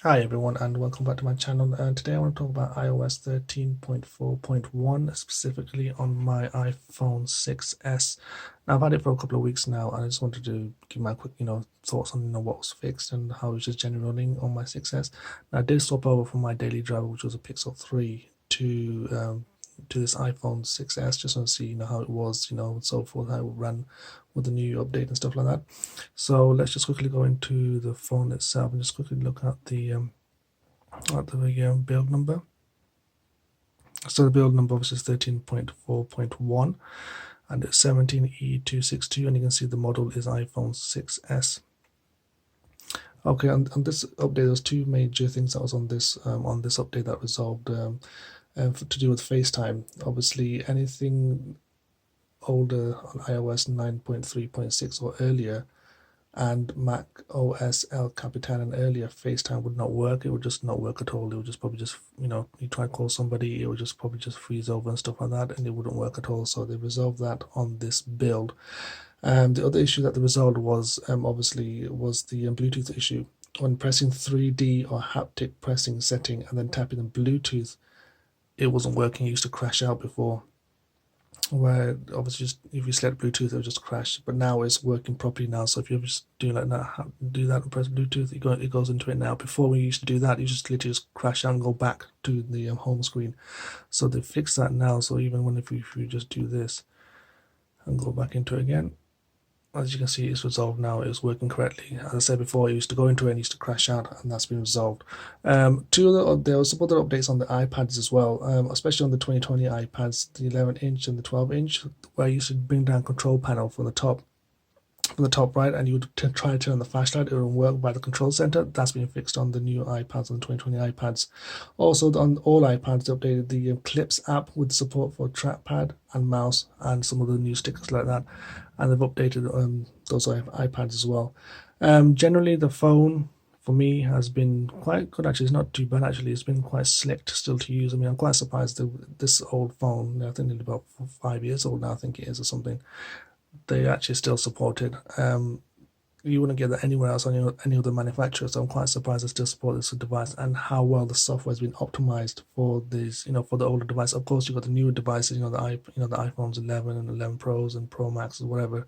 Hi everyone and welcome back to my channel, and today I want to talk about iOS 13.4.1, specifically on my iPhone 6s. Now I've had it for a couple of weeks now and I just wanted to give my quick thoughts on what was fixed and how it's just generally running on my 6s. Now I did swap over from my daily driver, which was a Pixel 3, to this iPhone 6s just to see how it was, and so forth, how it ran with the new update and stuff like that. So let's just quickly go into the phone itself and just quickly look at the build number. So the build number obviously is 13.4.1 and it's 17E262, and you can see the model is iPhone 6s. Okay, on this update, there's two major things that was on this update that resolved to do with FaceTime. Obviously, anything older on iOS 9.3.6 or earlier and Mac OS El Capitan and earlier, FaceTime would not work. It would just not work at all. It would just probably just, you try to call somebody, it would just probably just freeze over and stuff like that, and it wouldn't work at all. So they resolved that on this build. The other issue that they resolved was obviously was the Bluetooth issue. When pressing 3D or haptic pressing setting and then tapping the Bluetooth, it wasn't working. It used to crash out before, where obviously just if you select Bluetooth it will just crash, but now it's working properly now. So if you just do like that, do that and press Bluetooth, it goes into it now. Before we used to do that, you just literally just crash out and go back to the home screen. So they fixed that now, so even when if you just do this and go back into it again, as you can see, it's resolved now. It was working correctly. As I said before, it used to go into it and used to crash out, and that's been resolved. There were some other updates on the iPads as well, especially on the 2020 iPads, the 11-inch and the 12-inch, where you should bring down control panel from the top right, and you would try to turn on the flashlight. It wouldn't work by the control center. That's been fixed on the new iPads, on the 2020 iPads. Also, on all iPads, they updated the Clips app with support for trackpad and mouse and some of the new stickers like that. And they've updated those iPads as well. Generally, the phone for me has been quite good. Actually, it's not too bad. Actually, it's been quite slick still to use. I mean, I'm quite surprised that this old phone, I think it's about 5 years old now, I think it is, or something, they actually still support it. You wouldn't get that anywhere else on any other manufacturer, so I'm quite surprised they still support this device and how well the software has been optimized for these, for the older device. Of course, you've got the newer devices, the iPhones 11 and 11 Pros and Pro Max or whatever,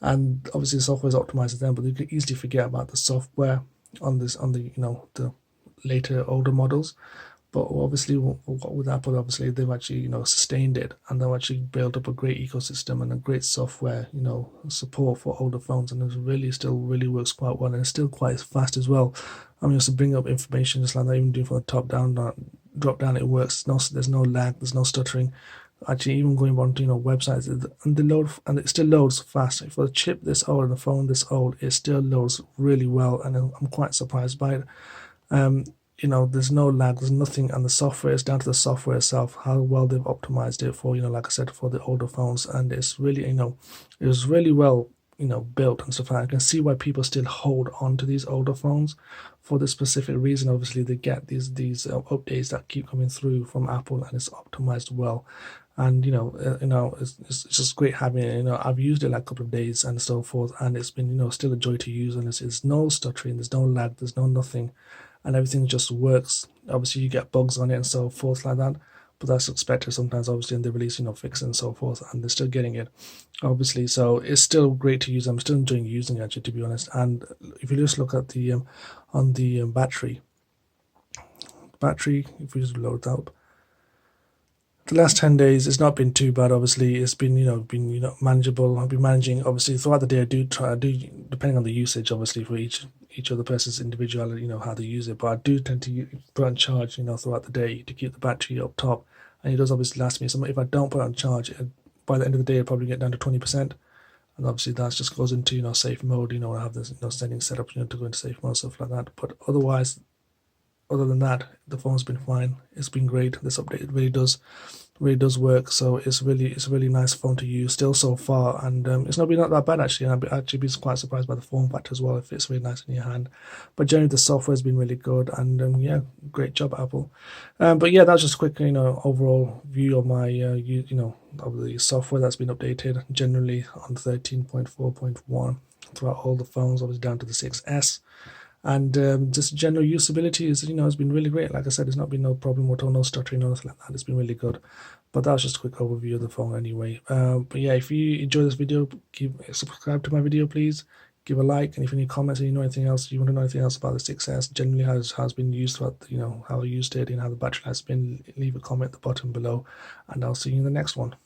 and obviously the software is optimized for them, but you can easily forget about the software on the later older models. But obviously, with Apple, obviously they've actually sustained it, and they've actually built up a great ecosystem and a great software support for older phones, and it really still really works quite well, and it's still quite fast as well. I mean, just to bring up information just like that, even doing from the top down, drop down, it works. There's no lag, there's no stuttering. Actually, even going on to websites, and it still loads fast. For a chip this old and a phone this old, it still loads really well, and I'm quite surprised by it. Um, there's no lag, there's nothing, and the software is down to the software itself, how well they've optimized it for, like I said, for the older phones, and it's really, it was really well, built and stuff like that. I can see why people still hold on to these older phones for this specific reason. Obviously, they get these updates that keep coming through from Apple, and it's optimized well. And it's just great having it. I've used it like a couple of days and so forth, and it's been still a joy to use, and it's no stuttering, there's no lag, there's no nothing, and everything just works. Obviously, you get bugs on it and so forth like that, but that's expected sometimes. Obviously, and they release fix and so forth, and they're still getting it. Obviously, so it's still great to use. I'm still enjoying using it, actually, to be honest. And if you just look at the on the battery, if we just load that up, the last 10 days it's not been too bad. Obviously, it's been manageable. I've been managing, obviously, throughout the day. I do depending on the usage, obviously, for each other person's individuality, how they use it, but I do tend to put on charge throughout the day to keep the battery up top, and it does obviously last me. So if I don't put it on charge, by the end of the day it'll probably get down to 20%, and obviously that just goes into safe mode. I have this settings set up to go into safe mode, stuff like that. But other than that, the phone's been fine. It's been great. This update really does work. So it's a really nice phone to use still so far, and it's not been that bad actually. And I've actually been quite surprised by the form factor as well. It fits really nice in your hand. But generally, the software has been really good, and yeah, great job, Apple. But yeah, that's just a quick overall view of my of the software that's been updated generally on 13.4.1 throughout all the phones, obviously down to the 6S. And just general usability is, has been really great. Like I said, there's not been no problem at all, no stuttering, or nothing like that. It's been really good. But that was just a quick overview of the phone anyway. But yeah, if you enjoy this video, subscribe to my video, please. Give a like, and if you any comments or you know anything else, you want to know anything else about the 6S, generally has been used, throughout, how I used it and how the battery has been, leave a comment at the bottom below, and I'll see you in the next one.